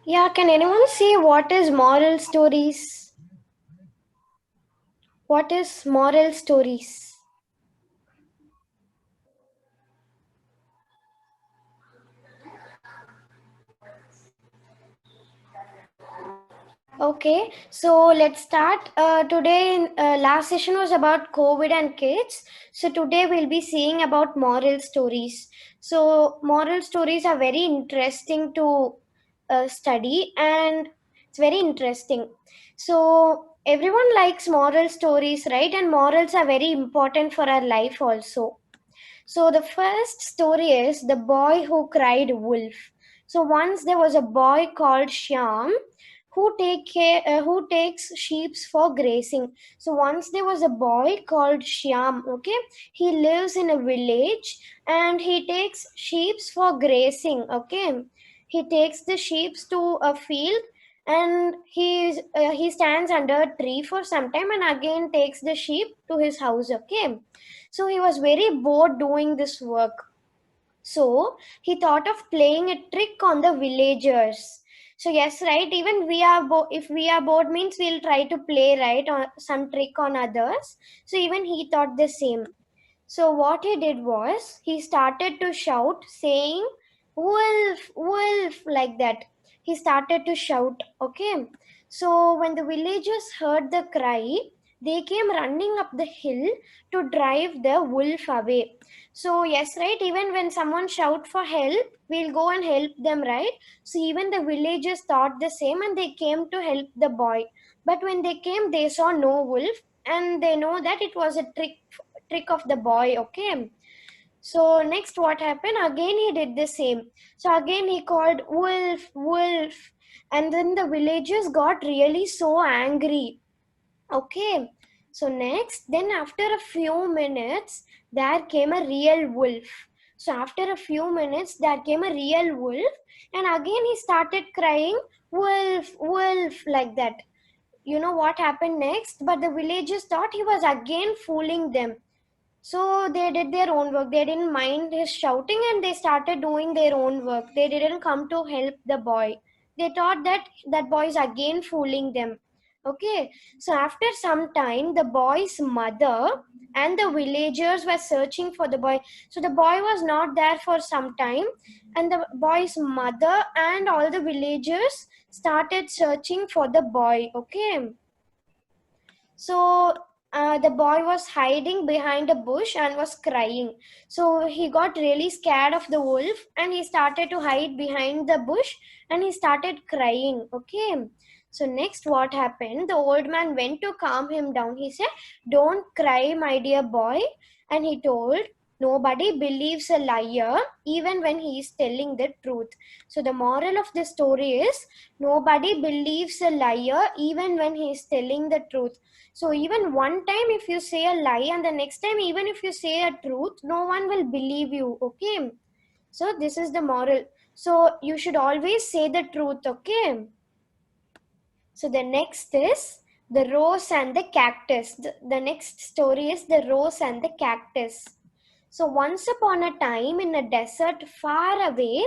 Yeah, can anyone say what is moral stories? What is moral stories? Okay, so let's start. Last session was about COVID and kids. So today we'll be seeing about moral stories. So moral stories are very interesting to study, and it's very interesting. So everyone likes moral stories, right? And morals are very important for our life also. So the first story is the boy who cried wolf. So once there was a boy called Shyam who takes sheep for grazing. So once there was a boy called Shyam. Okay, he lives in a village and he takes sheep for grazing. Okay, he takes the sheep to a field and he stands under a tree for some time and again takes the sheep to his house. Okay, so he was very bored doing this work. So he thought of playing a trick on the villagers. So yes, right. Even if we are bored means we'll try to play right on some trick on others. So even he thought the same. So what he did was he started to shout, saying, "Wolf, wolf!" like that. He started to shout. Okay. So when the villagers heard the cry, they came running up the hill to drive the wolf away. So yes, right. Even when someone shout for help, we'll go and help them, right? So even the villagers thought the same, and they came to help the boy. But when they came, they saw no wolf, and they know that it was a trick of the boy. Okay, so next what happened, again he did the same. So again he called wolf, wolf, and then the villagers got really so angry. Okay, so next, then after a few minutes there came a real wolf. So after a few minutes there came a real wolf, and again he started crying, wolf, wolf, like that. You know what happened next? But the villagers thought he was again fooling them. So they did their own work. They didn't mind his shouting and they started doing their own work. They didn't come to help the boy. They thought that that boy is again fooling them. Okay. So after some time, the boy's mother and the villagers were searching for the boy. So the boy was not there for some time, and the boy's mother and all the villagers started searching for the boy. Okay, so the boy was hiding behind a bush and was crying. So he got really scared of the wolf and he started to hide behind the bush and he started crying. Okay. So next what happened? The old man went to calm him down. He said, "Don't cry, my dear boy." And he told, "Nobody believes a liar even when he is telling the truth." So the moral of the story is, nobody believes a liar even when he is telling the truth. So even one time if you say a lie and the next time even if you say a truth, no one will believe you. Okay. So this is the moral. So you should always say the truth. Okay. So the next is the rose and the cactus. The next story is the rose and the cactus. So once upon a time in a desert far away,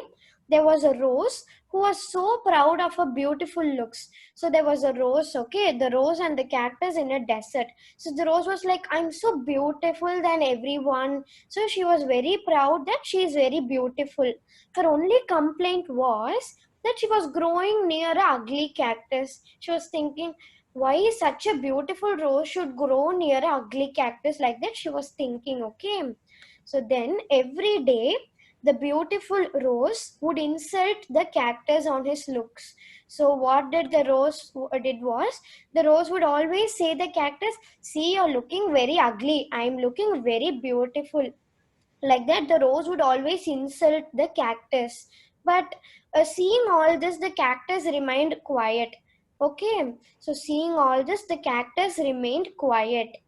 there was a rose who was so proud of her beautiful looks. So there was a rose, okay, the rose and the cactus in a desert. So the rose was like, "I'm so beautiful than everyone." So she was very proud that she is very beautiful. Her only complaint was that she was growing near a ugly cactus. She was thinking, why such a beautiful rose should grow near a ugly cactus like that? She was thinking, okay. So then every day, the beautiful rose would insult the cactus on his looks. So what did the rose did was, the rose would always say the cactus, "See, you're looking very ugly. I'm looking very beautiful." Like that, the rose would always insult the cactus. But seeing all this, the cactus remained quiet. Okay, so seeing all this, the cactus remained quiet.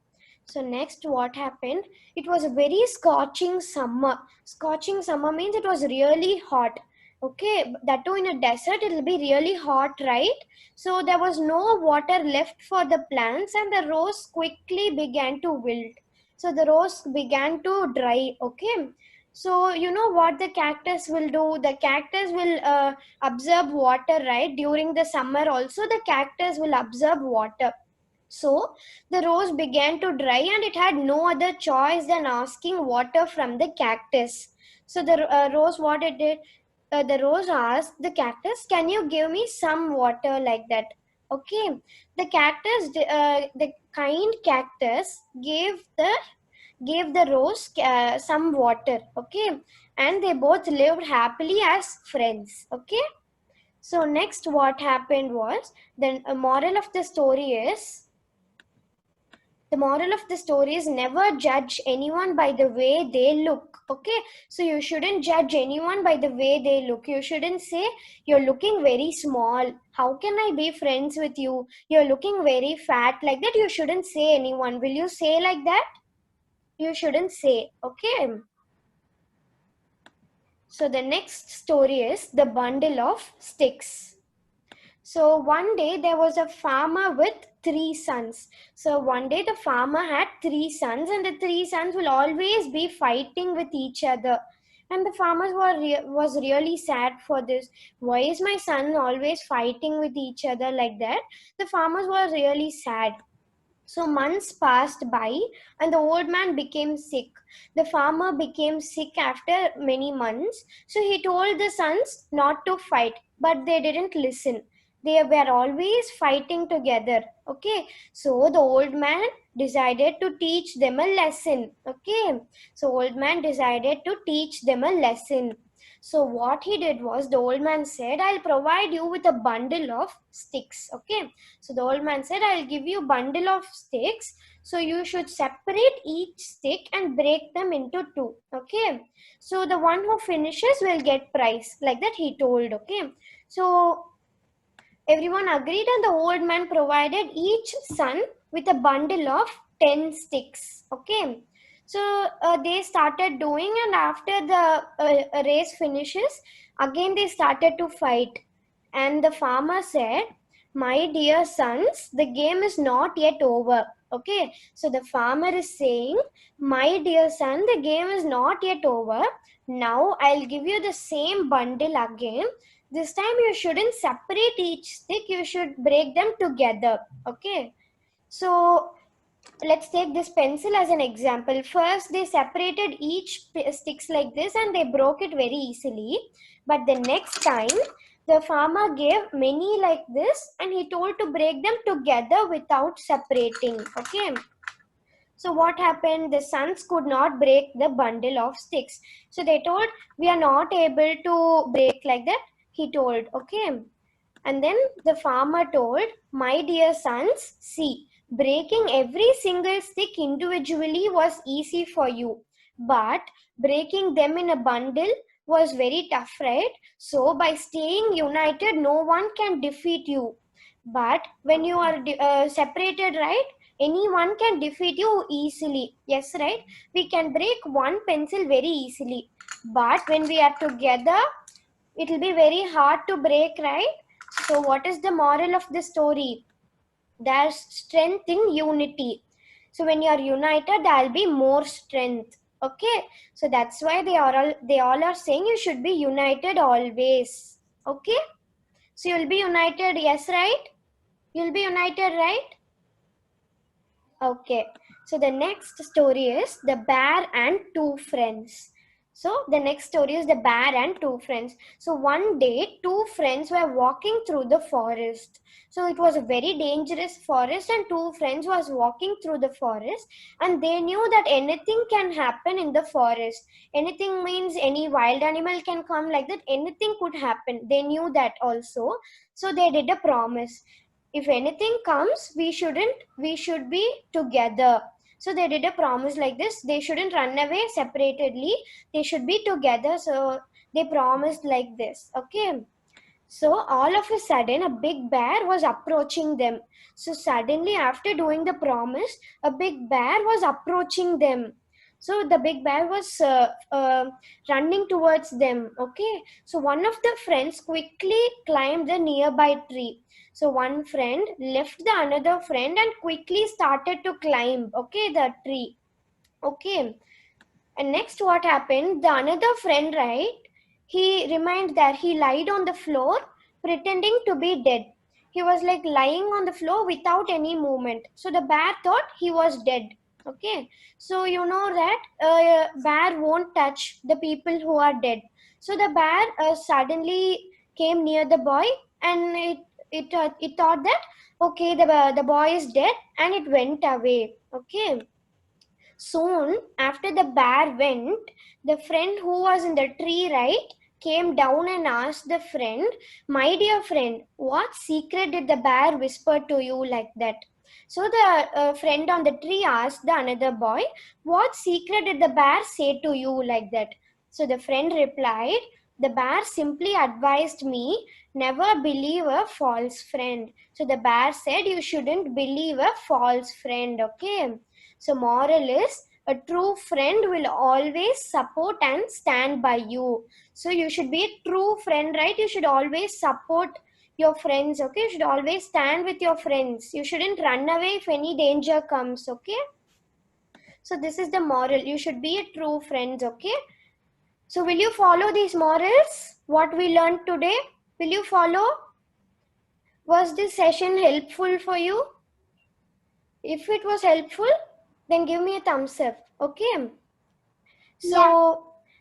So next what happened, it was a very scorching summer. Scorching summer means it was really hot. Okay, that too in a desert, it will be really hot, right? So there was no water left for the plants and the rose quickly began to wilt. So the rose began to dry. Okay, So you know what the cactus will do? The cactus will absorb water, right? During the summer also the cactus will absorb water. So the rose began to dry and it had no other choice than asking water from the cactus. So the rose, what it did, the rose asked the cactus, "Can you give me some water?" like that. Okay. The kind cactus gave the rose some water. Okay. And they both lived happily as friends. Okay. So next what happened was, the moral of the story is, the moral of the story is never judge anyone by the way they look. Okay, so you shouldn't judge anyone by the way they look. You shouldn't say, "You're looking very small, how can I be friends with you? You're looking very fat," like that. You shouldn't say anyone. Will you say like that? You shouldn't say. Okay. So the next story is the bundle of sticks. So one day there was a farmer with three sons. So one day the farmer had three sons, and the three sons will always be fighting with each other. And the farmers was really sad for this. Why is my son always fighting with each other like that? The farmers were really sad. So months passed by, and the old man became sick. The farmer became sick after many months. So he told the sons not to fight, but they didn't listen. They were always fighting together. Okay. So the old man decided to teach them a lesson. Okay. So old man decided to teach them a lesson. So what he did was, the old man said, "I'll provide you with a bundle of sticks." Okay. So the old man said, "I'll give you a bundle of sticks. So you should separate each stick and break them into two." Okay. So the one who finishes will get prize. Like that he told. Okay. So everyone agreed, and the old man provided each son with a bundle of 10 sticks. Okay. So they started doing, and after the race finishes, again they started to fight. And the farmer said, "My dear sons, the game is not yet over." Okay. So the farmer is saying, "My dear son, the game is not yet over. Now I'll give you the same bundle again. This time you shouldn't separate each stick, you should break them together." Okay. So let's take this pencil as an example. First they separated each sticks like this and they broke it very easily. But the next time the farmer gave many like this and he told to break them together without separating. Okay. So what happened? The sons could not break the bundle of sticks. So they told, "We are not able to break like that," he told. Okay. And then the farmer told, "My dear sons, see, breaking every single stick individually was easy for you, but breaking them in a bundle was very tough, right? So by staying united, no one can defeat you. But when you are separated, right, anyone can defeat you easily." Yes, right? We can break one pencil very easily. But when we are together, it will be very hard to break, right? So what is the moral of the story? There's strength in unity. So when you are united, there'll be more strength. Okay. So that's why they all are saying you should be united always. Okay. So you'll be united, yes, right? You'll be united, right? Okay. So the next story is the bear and two friends. So the next story is the bear and two friends. So one day, two friends were walking through the forest. So it was a very dangerous forest, and two friends was walking through the forest, and they knew that anything can happen in the forest. Anything means any wild animal can come, like that. Anything could happen. They knew that also. So they did a promise. If anything comes, we should be together. So they did a promise like this. They shouldn't run away separately, they should be together. So they promised like this. Okay. So all of a sudden, a big bear was approaching them. So suddenly, after doing the promise, a big bear was approaching them. So the big bear was running towards them. Okay. So one of the friends quickly climbed the nearby tree. So one friend left the another friend and quickly started to climb. Okay, the tree. Okay. And next, what happened? The another friend, right? He remained there. He lied on the floor, pretending to be dead. He was like lying on the floor without any movement. So the bear thought he was dead. Okay. So you know that bear won't touch the people who are dead. So the bear suddenly came near the boy, and it thought that okay, the boy is dead, and it went away. Okay. Soon after the bear went, the friend who was in the tree, right, came down and asked the friend, "My dear friend, what secret did the bear whisper to you like that?" So the friend on the tree asked the another boy, "What secret did the bear say to you like that?" So the friend replied, "The bear simply advised me never believe a false friend." So the bear said, "You shouldn't believe a false friend." Okay. So, moral is a true friend will always support and stand by you. So, you should be a true friend, right? You should always support your friends, okay? You should always stand with your friends. You shouldn't run away if any danger comes, okay? So, this is the moral. You should be a true friend, okay? So, will you follow these morals? What we learned today? Will you follow? Was this session helpful for you? If it was helpful, then give me a thumbs up, okay? Yeah.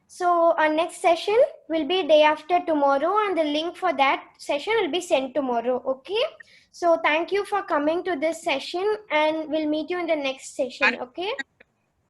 So our next session will be day after tomorrow, and the link for that session will be sent tomorrow. Okay. So thank you for coming to this session, and we'll meet you in the next session. Okay.